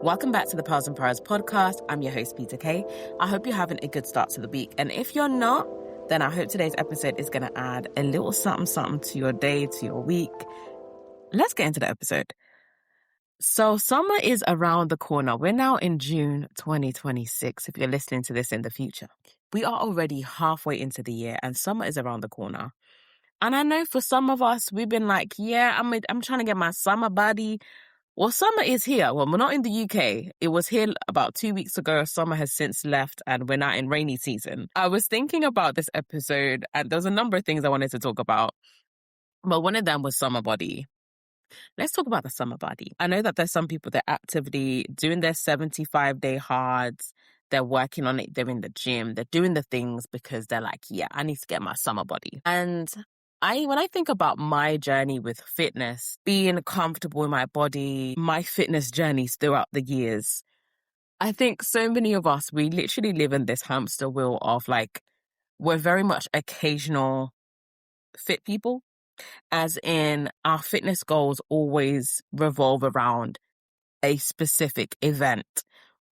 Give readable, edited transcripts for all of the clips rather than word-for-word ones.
Welcome back to the Pearls and Pearls podcast. I'm your host, Peta-Kay. I hope you're having a good start to the week. And if you're not, then I hope today's episode is going to add a little something to your day, to your week. Let's get into the episode. So summer is around the corner. We're now in June 2026, if you're listening to this in the future. We are already halfway into the year and summer is around the corner. And I know for some of us, we've been like, I'm trying to get my summer body. Well, summer is here. Well, we're not in the UK. It was here about 2 weeks ago. Summer has since left and we're now in rainy season. I was thinking about this episode and there was a number of things I wanted to talk about. But one of them was summer body. Let's talk about the summer body. I know that there's some people that are actively doing their 75-day hards. They're working on it. They're in the gym. They're doing the things because they're like, I need to get my summer body. And when I think about my journey with fitness, being comfortable in my body, my fitness journeys throughout the years, I think so many of us, we literally live in this hamster wheel of like, we're very much occasional fit people, as in our fitness goals always revolve around a specific event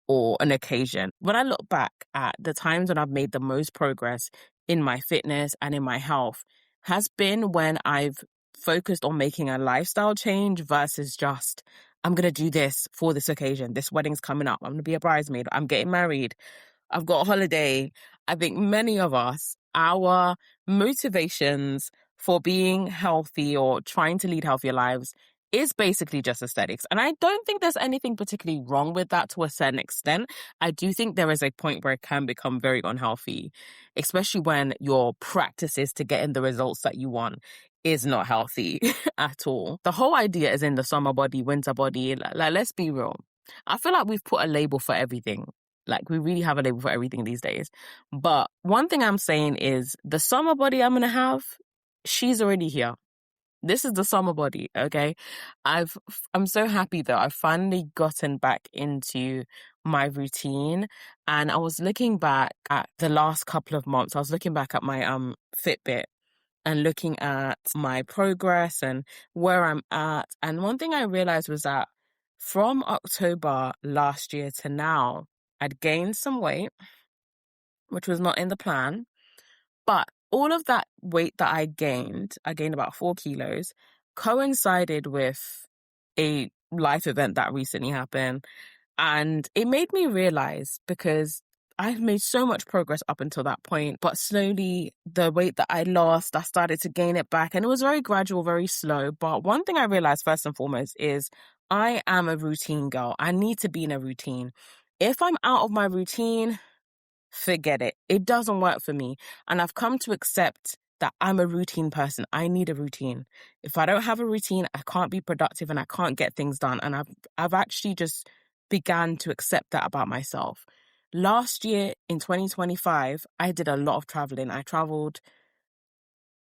or an occasion. When I look back at the times when I've made the most progress in my fitness and in my health, has been when I've focused on making a lifestyle change versus just, I'm going to do this for this occasion. This wedding's coming up. I'm going to be a bridesmaid. I'm getting married. I've got a holiday. I think many of us, our motivations for being healthy or trying to lead healthier lives is basically just aesthetics. And I don't think there's anything particularly wrong with that to a certain extent. I do think there is a point where it can become very unhealthy, especially when your practices to getting the results that you want is not healthy at all. The whole idea is in the summer body, winter body. Like, let's be real. I feel like we've put a label for everything. Like, we really have a label for everything these days. But one thing I'm saying is the summer body I'm going to have, she's already here. This is the summer body, okay? I'm so happy that I've finally gotten back into my routine. And I was looking back at the last couple of months. I was looking back at my Fitbit and looking at my progress and where I'm at. And one thing I realized was that from October last year to now, I'd gained some weight, which was not in the plan. But all of that weight that I gained about 4 kilos, coincided with a life event that recently happened. And it made me realize, because I've made so much progress up until that point, but slowly the weight that I lost, I started to gain it back. And it was very gradual, very slow. But one thing I realized first and foremost is I am a routine girl. I need to be in a routine. If I'm out of my routine, forget it. It doesn't work for me. And I've come to accept that I'm a routine person. I need a routine. If I don't have a routine, I can't be productive and I can't get things done. And I've actually just began to accept that about myself. Last year in 2025, I did a lot of traveling. I traveled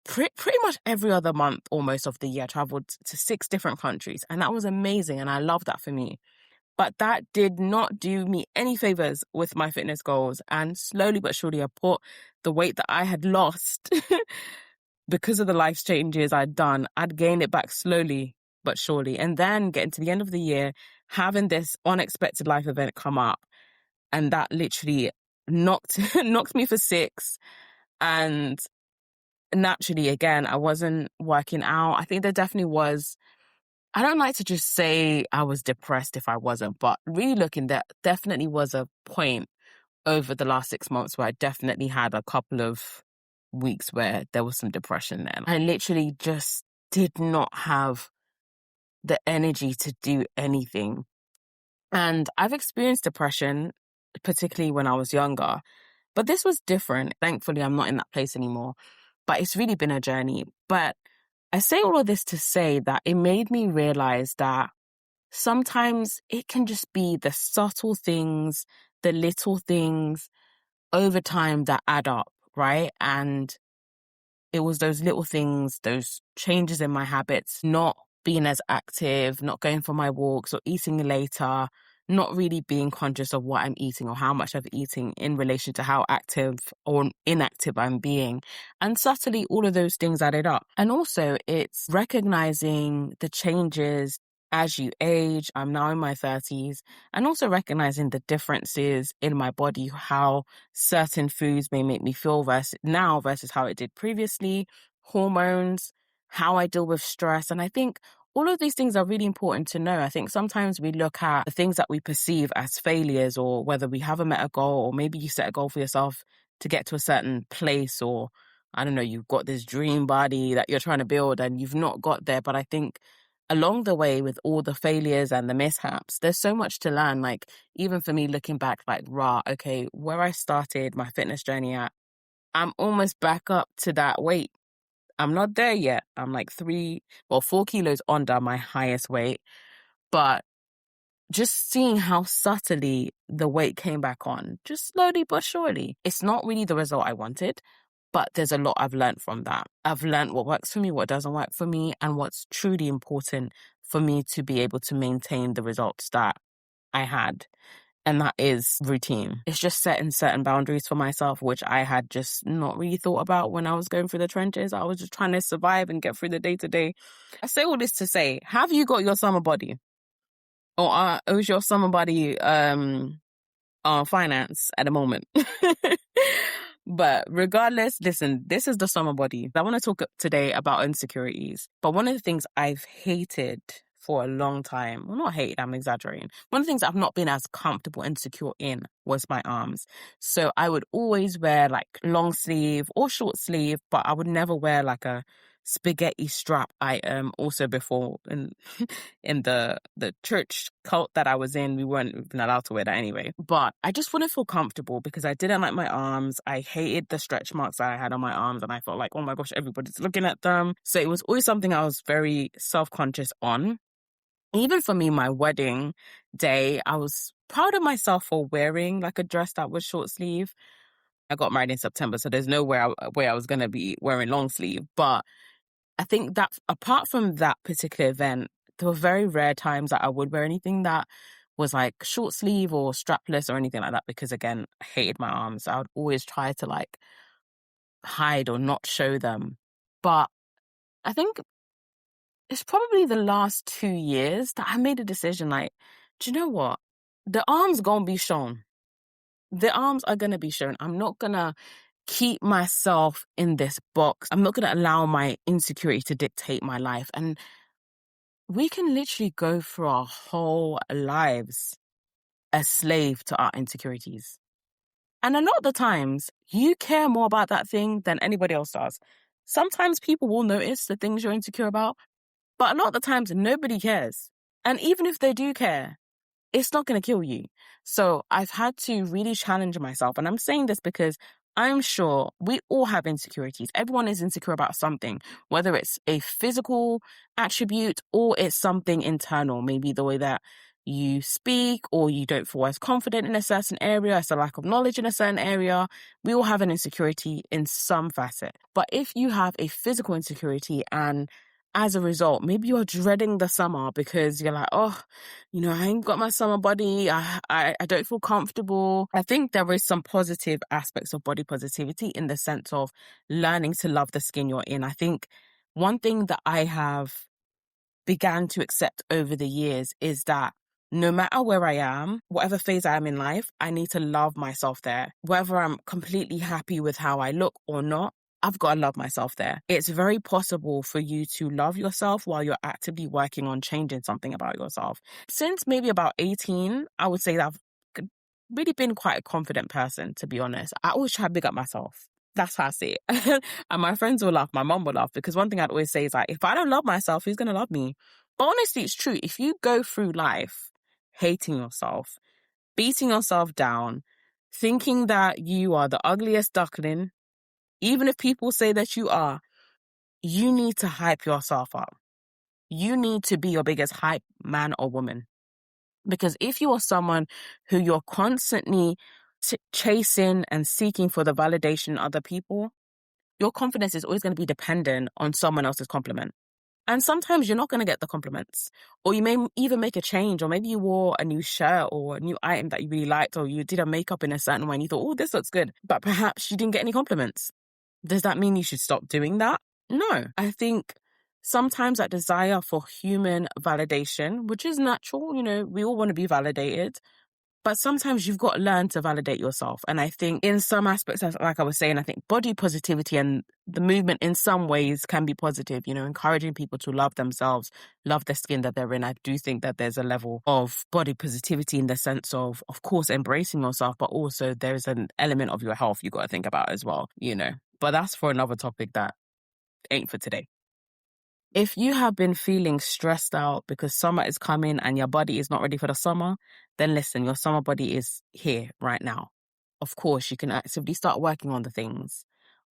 pretty much every other month almost of the year. I traveled to 6 different countries and that was amazing. And I love that for me. But that did not do me any favors with my fitness goals. And slowly but surely, I put the weight that I had lost because of the life changes I'd done, I'd gain it back slowly but surely. And then getting to the end of the year, having this unexpected life event come up. And that literally knocked me for 6. And naturally, again, I wasn't working out. I think there definitely was, I don't like to just say I was depressed if I wasn't, but really looking, there definitely was a point over the last 6 months where I definitely had a couple of weeks where there was some depression there. I literally just did not have the energy to do anything. And I've experienced depression, particularly when I was younger, but this was different. Thankfully, I'm not in that place anymore, but it's really been a journey. But I say all of this to say that it made me realize that sometimes it can just be the subtle things, the little things over time that add up, right? And it was those little things, those changes in my habits, not being as active, not going for my walks or eating later, not really being conscious of what I'm eating or how much I'm eating in relation to how active or inactive I'm being. And subtly, all of those things added up. And also, it's recognizing the changes as you age. I'm now in my 30s, and also recognizing the differences in my body, how certain foods may make me feel versus how it did previously, hormones, how I deal with stress. And I think all of these things are really important to know. I think sometimes we look at the things that we perceive as failures, or whether we haven't met a goal, or maybe you set a goal for yourself to get to a certain place, or I don't know, you've got this dream body that you're trying to build and you've not got there. But I think along the way, with all the failures and the mishaps, there's so much to learn. Like, even for me looking back, like, okay, where I started my fitness journey at, I'm almost back up to that weight. I'm not there yet. I'm like 4 kilos under my highest weight. But just seeing how subtly the weight came back on, just slowly but surely. It's not really the result I wanted, but there's a lot I've learned from that. I've learned what works for me, what doesn't work for me, and what's truly important for me to be able to maintain the results that I had. And that is routine. It's just setting certain boundaries for myself, which I had just not really thought about when I was going through the trenches. I was just trying to survive and get through the day to day. I say all this to say, have you got your summer body? Or is your summer body finance at the moment? But regardless, listen, this is the summer body. I want to talk today about insecurities. But one of the things I've hated for a long time, well, not hate, I'm exaggerating. One of the things I've not been as comfortable and secure in was my arms. So I would always wear like long sleeve or short sleeve, but I would never wear like a spaghetti strap item. Also, before in the church cult that I was in, we weren't even allowed to wear that anyway. But I just wouldn't feel comfortable because I didn't like my arms. I hated the stretch marks that I had on my arms, and I felt like, oh my gosh, everybody's looking at them. So it was always something I was very self-conscious on. Even for me, my wedding day, I was proud of myself for wearing like a dress that was short sleeve. I got married in September, so there's no way I was going to be wearing long sleeve. But I think that apart from that particular event, there were very rare times that I would wear anything that was like short sleeve or strapless or anything like that, because again, I hated my arms. I would always try to like hide or not show them. But I think it's probably the last 2 years that I made a decision like, do you know what? The arms gonna be shown. The arms are gonna be shown. I'm not gonna keep myself in this box. I'm not gonna allow my insecurity to dictate my life. And we can literally go through our whole lives a slave to our insecurities. And a lot of the times, you care more about that thing than anybody else does. Sometimes people will notice the things you're insecure about, but a lot of the times, nobody cares. And even if they do care, it's not going to kill you. So I've had to really challenge myself. And I'm saying this because I'm sure we all have insecurities. Everyone is insecure about something, whether it's a physical attribute or it's something internal, maybe the way that you speak, or you don't feel as confident in a certain area, it's a lack of knowledge in a certain area. We all have an insecurity in some facet. But if you have a physical insecurity, and as a result, maybe you're dreading the summer because you're like, oh, I ain't got my summer body. I don't feel comfortable. I think there is some positive aspects of body positivity in the sense of learning to love the skin you're in. I think one thing that I have began to accept over the years is that no matter where I am, whatever phase I am in life, I need to love myself there. Whether I'm completely happy with how I look or not, I've got to love myself there. It's very possible for you to love yourself while you're actively working on changing something about yourself. Since maybe about 18, I would say that I've really been quite a confident person, to be honest. I always try to big up myself. That's how I see it. And my friends will laugh, my mom will laugh, because one thing I'd always say is like, if I don't love myself, who's going to love me? But honestly, it's true. If you go through life hating yourself, beating yourself down, thinking that you are the ugliest duckling, even if people say that you are, you need to hype yourself up. You need to be your biggest hype man or woman. Because if you are someone who you're constantly chasing and seeking for the validation in other people, your confidence is always going to be dependent on someone else's compliment. And sometimes you're not going to get the compliments. Or you may even make a change, or maybe you wore a new shirt or a new item that you really liked, or you did a makeup in a certain way and you thought, oh, this looks good. But perhaps you didn't get any compliments. Does that mean you should stop doing that? No. I think sometimes that desire for human validation, which is natural, we all want to be validated. But sometimes you've got to learn to validate yourself. And I think in some aspects, like I was saying, I think body positivity and the movement in some ways can be positive, encouraging people to love themselves, love the skin that they're in. I do think that there's a level of body positivity in the sense of course, embracing yourself, but also there's an element of your health you got to think about as well, But that's for another topic that ain't for today. If you have been feeling stressed out because summer is coming and your body is not ready for the summer, then listen, your summer body is here right now. Of course, you can actively start working on the things,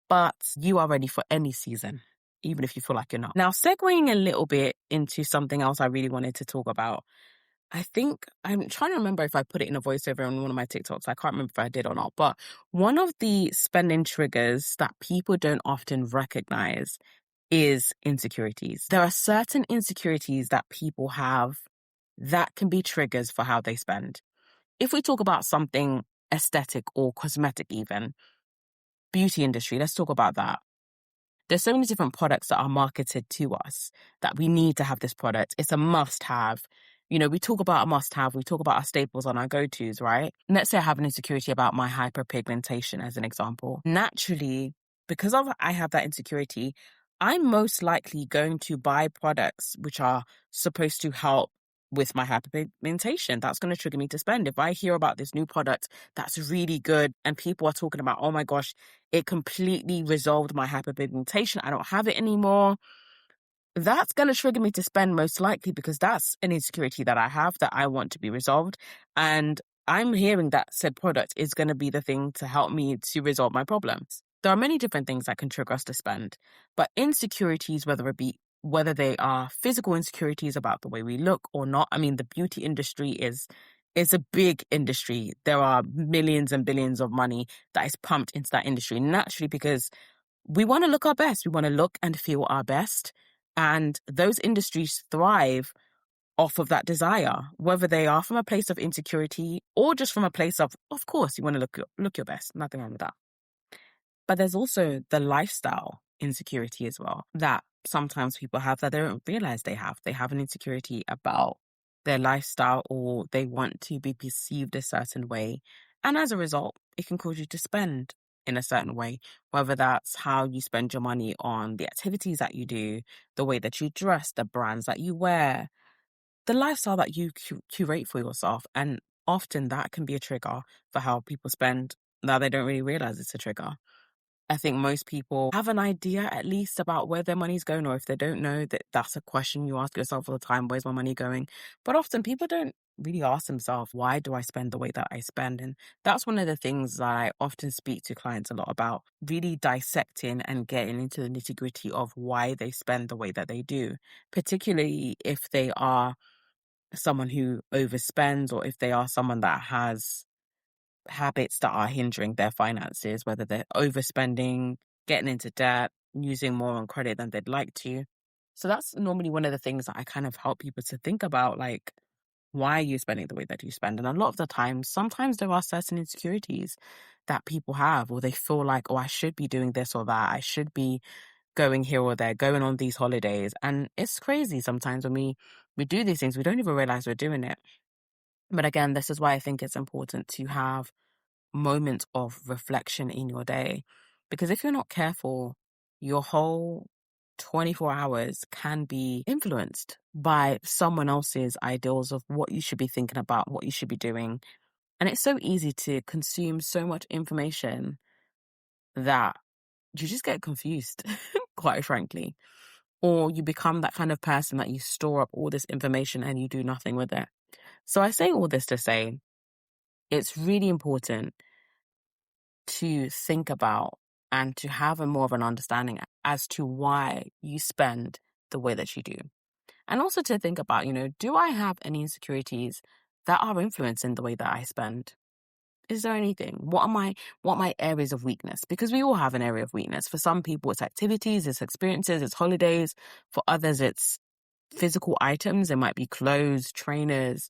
but you are ready for any season, even if you feel like you're not. Now, segueing a little bit into something else I really wanted to talk about. I think I'm trying to remember if I put it in a voiceover on one of my TikToks. I can't remember if I did or not, but one of the spending triggers that people don't often recognize is insecurities. There are certain insecurities that people have that can be triggers for how they spend. If we talk about something aesthetic or cosmetic even, beauty industry, let's talk about that. There's so many different products that are marketed to us that we need to have this product. It's a must-have. We talk about a must-have. We talk about our staples and our go-tos, right? Let's say I have an insecurity about my hyperpigmentation as an example. Naturally, because I have that insecurity, I'm most likely going to buy products which are supposed to help with my hyperpigmentation. That's going to trigger me to spend. If I hear about this new product that's really good and people are talking about, oh my gosh, it completely resolved my hyperpigmentation, I don't have it anymore, that's going to trigger me to spend most likely, because that's an insecurity that I have that I want to be resolved. And I'm hearing that said product is going to be the thing to help me to resolve my problems. There are many different things that can trigger us to spend, but insecurities, whether they are physical insecurities about the way we look or not. I mean, the beauty industry is a big industry. There are millions and billions of money that is pumped into that industry, naturally, because we want to look our best. We want to look and feel our best. And those industries thrive off of that desire, whether they are from a place of insecurity or just from a place of course, you want to look your best. Nothing wrong with that. But there's also the lifestyle insecurity as well that sometimes people have that they don't realize they have. They have an insecurity about their lifestyle, or they want to be perceived a certain way. And as a result, it can cause you to spend in a certain way, whether that's how you spend your money on the activities that you do, the way that you dress, the brands that you wear, the lifestyle that you curate for yourself. And often that can be a trigger for how people spend. Now they don't really realize it's a trigger. I think most people have an idea at least about where their money's going, or if they don't know, that's a question you ask yourself all the time, where's my money going? But often people don't really ask themselves, why do I spend the way that I spend? And that's one of the things that I often speak to clients a lot about, really dissecting and getting into the nitty-gritty of why they spend the way that they do, particularly if they are someone who overspends, or if they are someone that has habits that are hindering their finances, whether they're overspending, getting into debt, using more on credit than they'd like to. So that's normally one of the things that I kind of help people to think about, like, why are you spending the way that you spend? And a lot of the time, sometimes there are certain insecurities that people have, or they feel like, oh, I should be doing this or that. I should be going here or there, going on these holidays. And it's crazy sometimes when we do these things, we don't even realize we're doing it. But again, this is why I think it's important to have moments of reflection in your day. Because if you're not careful, your whole 24 hours can be influenced by someone else's ideals of what you should be thinking about, what you should be doing. And it's so easy to consume so much information that you just get confused, quite frankly. Or you become that kind of person that you store up all this information and you do nothing with it. So I say all this to say, it's really important to think about and to have a more of an understanding as to why you spend the way that you do. And also to think about, do I have any insecurities that are influencing the way that I spend? Is there anything? What are my areas of weakness? Because we all have an area of weakness. For some people, it's activities, it's experiences, it's holidays. For others, it's physical items. It might be clothes, trainers,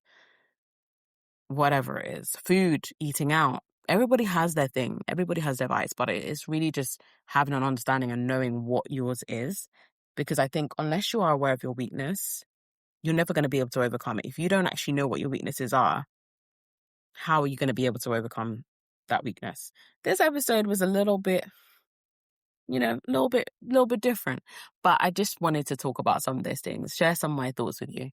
whatever it is, food, eating out. Everybody has their thing. Everybody has their vice, but it's really just having an understanding and knowing what yours is. Because I think unless you are aware of your weakness, you're never going to be able to overcome it. If you don't actually know what your weaknesses are, how are you going to be able to overcome that weakness? This episode was a little bit, a little bit different, but I just wanted to talk about some of those things, share some of my thoughts with you.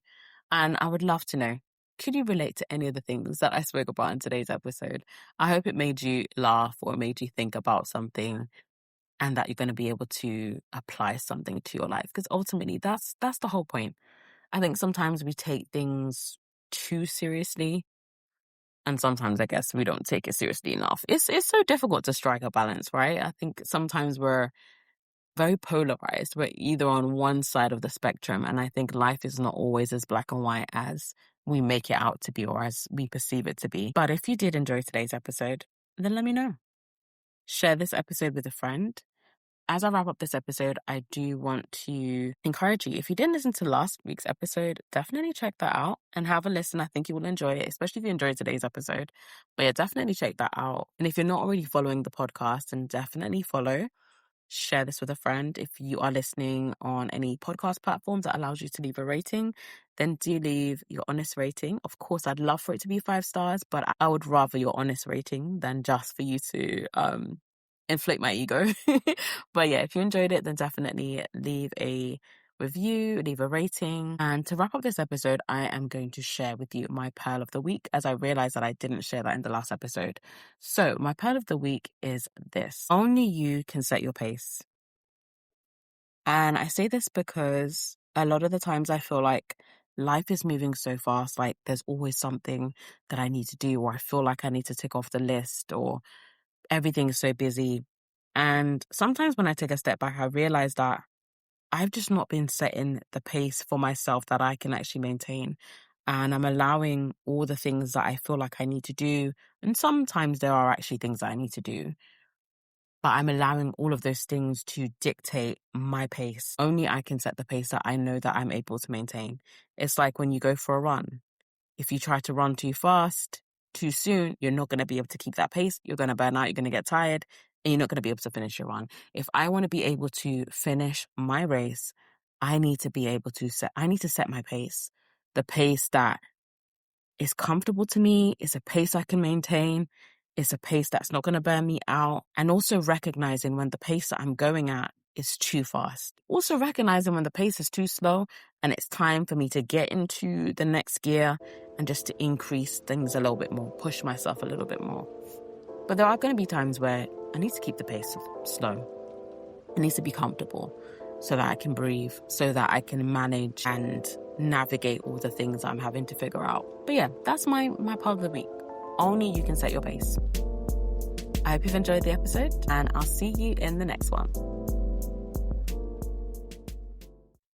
And I would love to know, could you relate to any of the things that I spoke about in today's episode? I hope it made you laugh or made you think about something, and that you're going to be able to apply something to your life. Because ultimately, that's the whole point. I think sometimes we take things too seriously, and sometimes I guess we don't take it seriously enough. It's so difficult to strike a balance, right? I think sometimes we're very polarized. We're either on one side of the spectrum, and I think life is not always as black and white as we make it out to be or as we perceive it to be. But if you did enjoy today's episode, then let me know. Share this episode with a friend. As I wrap up this episode, I do want to encourage you. If you didn't listen to last week's episode, definitely check that out and have a listen. I think you will enjoy it, especially if you enjoyed today's episode. But yeah, definitely check that out. And if you're not already following the podcast, then definitely follow. Share this with a friend. If you are listening on any podcast platforms that allows you to leave a rating, then do leave your honest rating. Of course, I'd love for it to be 5 stars, but I would rather your honest rating than just for you to inflate my ego. But yeah, if you enjoyed it, then definitely leave a review, leave a rating. And to wrap up this episode, I am going to share with you my pearl of the week, as I realized that I didn't share that in the last episode. So my pearl of the week is this: only you can set your pace. And I say this because a lot of the times I feel like life is moving so fast, like there's always something that I need to do, or I feel like I need to tick off the list, or everything is so busy. And sometimes when I take a step back, I realize that I've just not been setting the pace for myself that I can actually maintain. And I'm allowing all the things that I feel like I need to do. And sometimes there are actually things that I need to do. But I'm allowing all of those things to dictate my pace. Only I can set the pace that I know that I'm able to maintain. It's like when you go for a run. If you try to run too fast, too soon, you're not going to be able to keep that pace. You're going to burn out. You're going to get tired, and you're not going to be able to finish your run. If I want to be able to finish my race, I need to set my pace. The pace that is comfortable to me. It's a pace I can maintain. It's a pace that's not going to burn me out. And also recognizing when the pace that I'm going at is too fast. Also recognizing when the pace is too slow and it's time for me to get into the next gear and just to increase things a little bit more, push myself a little bit more. But there are going to be times where I need to keep the pace slow. It needs to be comfortable so that I can breathe, so that I can manage and navigate all the things I'm having to figure out. But yeah, that's my part of the week. Only you can set your pace. I hope you've enjoyed the episode, and I'll see you in the next one.